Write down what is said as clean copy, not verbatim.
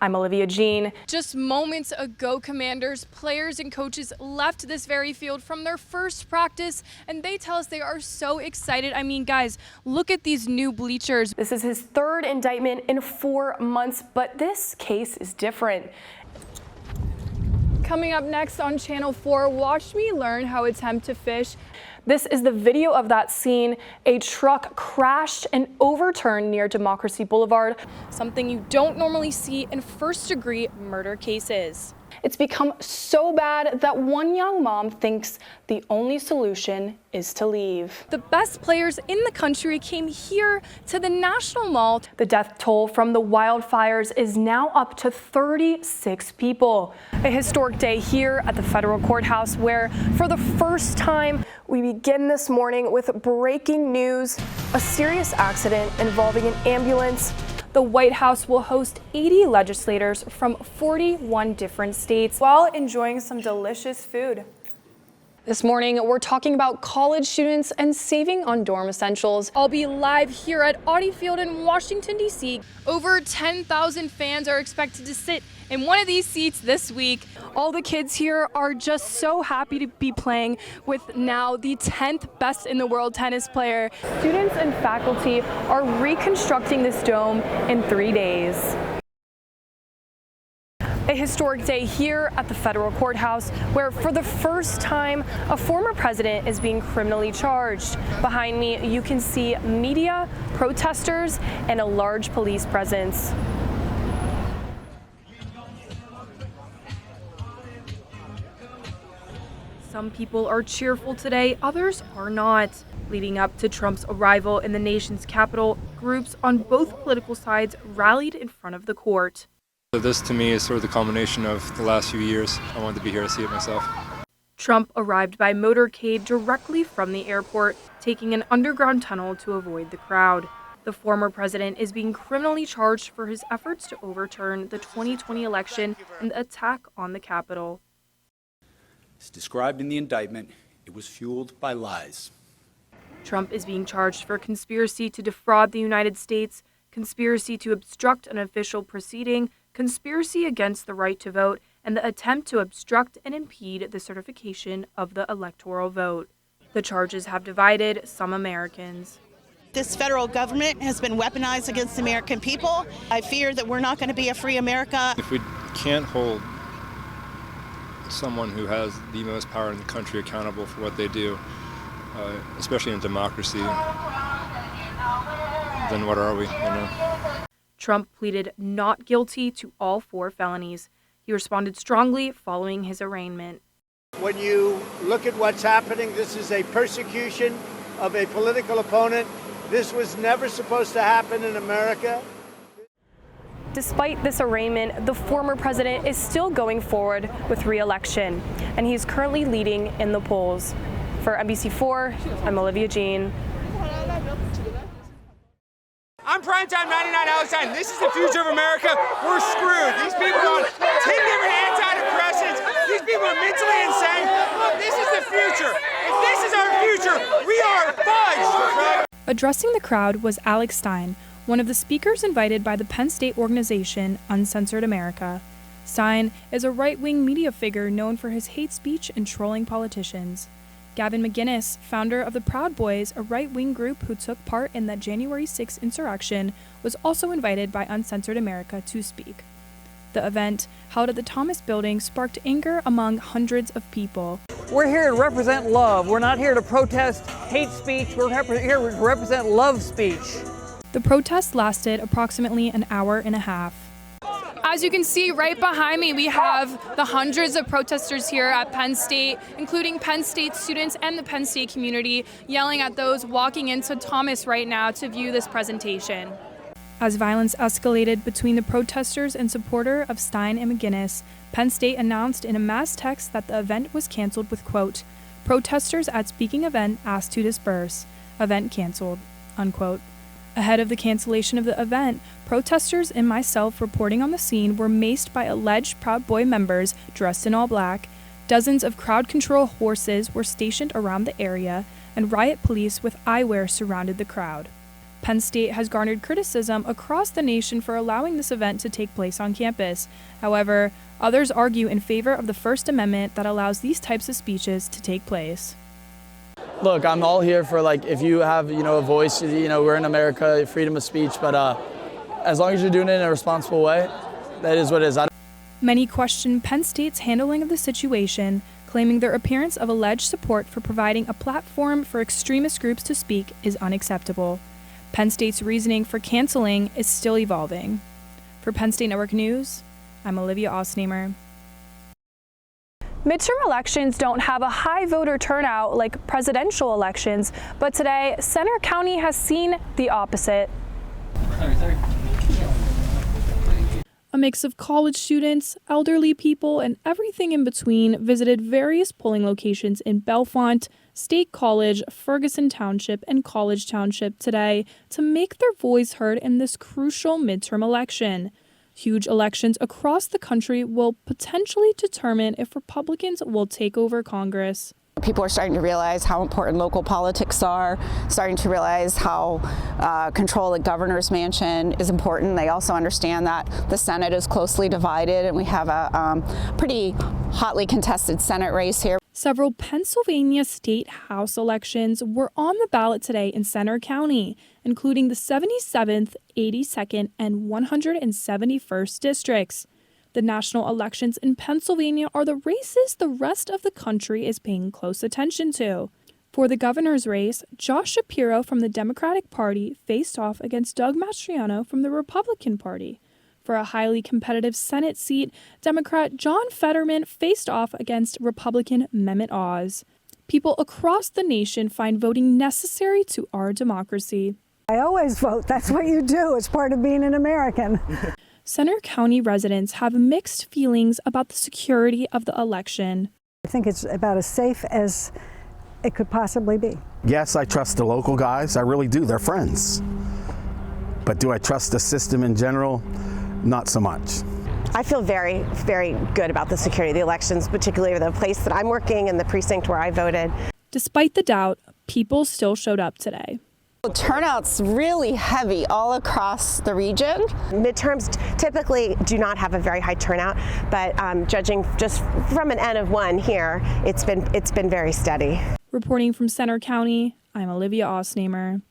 I'm Olivia Jean. Just moments ago, Commanders, players and coaches left this very field from their first practice, and they tell us they are so excited. I mean, guys, look at these new bleachers. This is his third indictment in 4 months, but this case is different. Coming up next on Channel 4, watch me learn how attempt to fish. This is the video of that scene. A truck crashed and overturned near Democracy Boulevard. Something you don't normally see in first-degree murder cases. It's become so bad that one young mom thinks the only solution is to leave. The best players in the country came here to the National Mall. The death toll from the wildfires is now up to 36 people. A historic day here at the federal courthouse where, for the first time, we begin this morning with breaking news: a serious accident involving an ambulance. The White House will host 80 legislators from 41 different states while enjoying some delicious food. This morning, we're talking about college students and saving on dorm essentials. I'll be live here at Audi Field in Washington, D.C. Over 10,000 fans are expected to sit in one of these seats this week. All the kids here are just so happy to be playing with now the 10th best in the world tennis player. Students and faculty are reconstructing this dome in 3 days. A historic day here at the federal courthouse where, for the first time, a former president is being criminally charged. Behind me, you can see media, protesters, and a large police presence. Some people are cheerful today, others are not. Leading up to Trump's arrival in the nation's capital, groups on both political sides rallied in front of the court. So this, to me, is sort of the culmination of the last few years. I wanted to be here to see it myself. Trump arrived by motorcade directly from the airport, taking an underground tunnel to avoid the crowd. The former president is being criminally charged for his efforts to overturn the 2020 election and the attack on the Capitol. As described in the indictment, it was fueled by lies. Trump is being charged for conspiracy to defraud the United States, conspiracy to obstruct an official proceeding, conspiracy against the right to vote, and the attempt to obstruct and impede the certification of the electoral vote. The charges have divided some Americans. This federal government has been weaponized against the American people. I fear that we're not going to be a free America. If we can't hold someone who has the most power in the country accountable for what they do, especially in democracy, then what are we, Trump pleaded not guilty to all 4 felonies. He responded strongly following his arraignment. When you look at what's happening, this is a persecution of a political opponent. This was never supposed to happen in America. Despite this arraignment, the former president is still going forward with re-election, and he's currently leading in the polls. For NBC4, I'm Olivia Jean. I'm Primetime 99 Alexine. This is the future of America. We're screwed. These people are on 10 different antidepressants. These people are mentally insane. Look, this is the future. If this is our future, we are fudged. Addressing the crowd was Alex Stein, one of the speakers invited by the Penn State organization Uncensored America. Stein is a right-wing media figure known for his hate speech and trolling politicians. Gavin McInnes, founder of the Proud Boys, a right-wing group who took part in the January 6th insurrection, was also invited by Uncensored America to speak. The event, held at the Thomas Building, sparked anger among hundreds of people. We're here to represent love. We're not here to protest hate speech. We're here to represent love speech. The protest lasted approximately an hour and a half. As you can see right behind me, we have the hundreds of protesters here at Penn State, including Penn State students and the Penn State community, yelling at those walking into Thomas right now to view this presentation. As violence escalated between the protesters and supporter of Stein and McInnes, Penn State announced in a mass text that the event was canceled with, quote, "Protesters at speaking event asked to disperse. Event canceled," unquote. Ahead of the cancellation of the event, protesters and myself reporting on the scene were maced by alleged Proud Boy members dressed in all black. Dozens of crowd control horses were stationed around the area, and riot police with eyewear surrounded the crowd. Penn State has garnered criticism across the nation for allowing this event to take place on campus. However, others argue in favor of the First Amendment that allows these types of speeches to take place. Look, I'm all here for, like, if you have, a voice, we're in America, freedom of speech, but as long as you're doing it in a responsible way, that is what it is. Many question Penn State's handling of the situation, claiming their appearance of alleged support for providing a platform for extremist groups to speak is unacceptable. Penn State's reasoning for canceling is still evolving. For Penn State Network News, I'm Olivia Osnamer. Midterm elections don't have a high voter turnout like presidential elections, but today, Centre County has seen the opposite. A mix of college students, elderly people, and everything in between visited various polling locations in Bellefonte, State College, Ferguson Township, and College Township today to make their voice heard in this crucial midterm election. Huge elections across the country will potentially determine if Republicans will take over Congress. People are starting to realize how important local politics are, starting to realize how control of the governor's mansion is important. They also understand that the Senate is closely divided and we have a pretty hotly contested Senate race here. Several Pennsylvania state House elections were on the ballot today in Centre County, including the 77th, 82nd, and 171st districts. The national elections in Pennsylvania are the races the rest of the country is paying close attention to. For the governor's race, Josh Shapiro from the Democratic Party faced off against Doug Mastriano from the Republican Party. For a highly competitive Senate seat, Democrat John Fetterman faced off against Republican Mehmet Oz. People across the nation find voting necessary to our democracy. I always vote. That's what you do. It's part of being an American. Centre County residents have mixed feelings about the security of the election. I think it's about as safe as it could possibly be. Yes, I trust the local guys. I really do. They're friends. But do I trust the system in general? Not so much. I feel very, very good about the security of the elections, particularly the place that I'm working and the precinct where I voted. Despite the doubt, people still showed up today. Turnout's really heavy all across the region. Midterms typically do not have a very high turnout, but judging just from an N of 1 here, it's been very steady. Reporting from Centre County, I'm Olivia Osnamer.